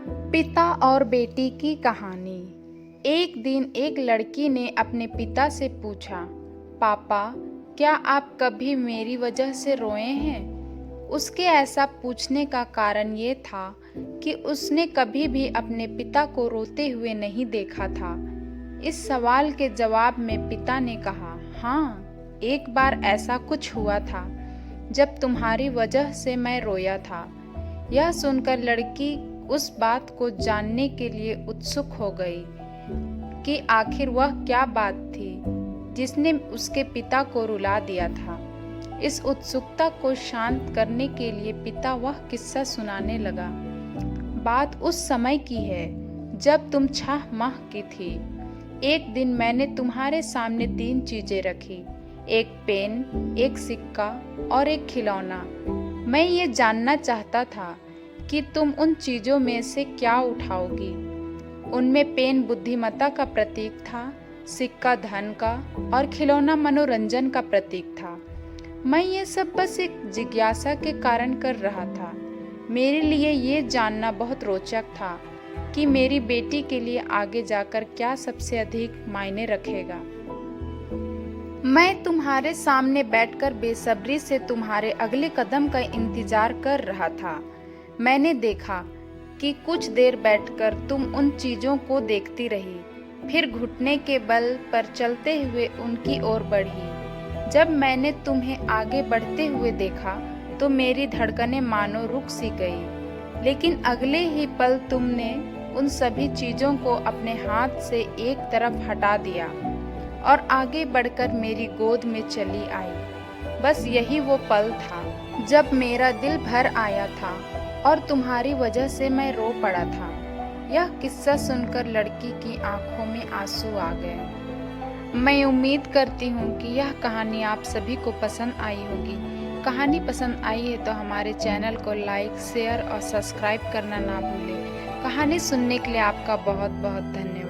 पिता और बेटी की कहानी। एक दिन एक लड़की ने अपने पिता से पूछा, पापा, क्या आप कभी मेरी वजह से रोए हैं? उसके ऐसा पूछने का कारण ये था कि उसने कभी भी अपने पिता को रोते हुए नहीं देखा था। इस सवाल के जवाब में पिता ने कहा, हाँ, एक बार ऐसा कुछ हुआ था जब तुम्हारी वजह से मैं रोया था। यह सुनकर लड़की उस बात को जानने के लिए उत्सुक हो गई कि आखिर वह क्या बात थी जिसने उसके पिता को रुला दिया था। इस उत्सुकता को शांत करने के लिए पिता वह किस्सा सुनाने लगा। बात उस समय की है जब तुम 6 माह की थी। एक दिन मैंने तुम्हारे सामने 3 चीजें रखी, एक पेन, एक सिक्का और एक खिलौना। मैं ये जानना चाहता था कि तुम उन चीजों में से क्या उठाओगी। उनमें पेन बुद्धिमत्ता का प्रतीक था, सिक्का धन का और खिलौना मनोरंजन का प्रतीक था। मैं ये सब बस एक जिज्ञासा के कारण कर रहा था। मेरे लिए ये जानना बहुत रोचक था कि मेरी बेटी के लिए आगे जाकर क्या सबसे अधिक मायने रखेगा। मैं तुम्हारे सामने बैठकर बेसब्री से तुम्हारे अगले कदम का इंतजार कर रहा था। मैंने देखा कि कुछ देर बैठकर तुम उन चीजों को देखती रही, फिर घुटने के बल पर चलते हुए उनकी ओर बढ़ी। जब मैंने तुम्हें आगे बढ़ते हुए देखा तो मेरी धड़कनें मानो रुक सी गई, लेकिन अगले ही पल तुमने उन सभी चीजों को अपने हाथ से एक तरफ हटा दिया और आगे बढ़कर मेरी गोद में चली आई। बस यही वो पल था जब मेरा दिल भर आया था और तुम्हारी वजह से मैं रो पड़ा था। यह किस्सा सुनकर लड़की की आंखों में आंसू आ गए। मैं उम्मीद करती हूँ कि यह कहानी आप सभी को पसंद आई होगी। कहानी पसंद आई है तो हमारे चैनल को लाइक, शेयर और सब्सक्राइब करना ना भूलें। कहानी सुनने के लिए आपका बहुत बहुत धन्यवाद।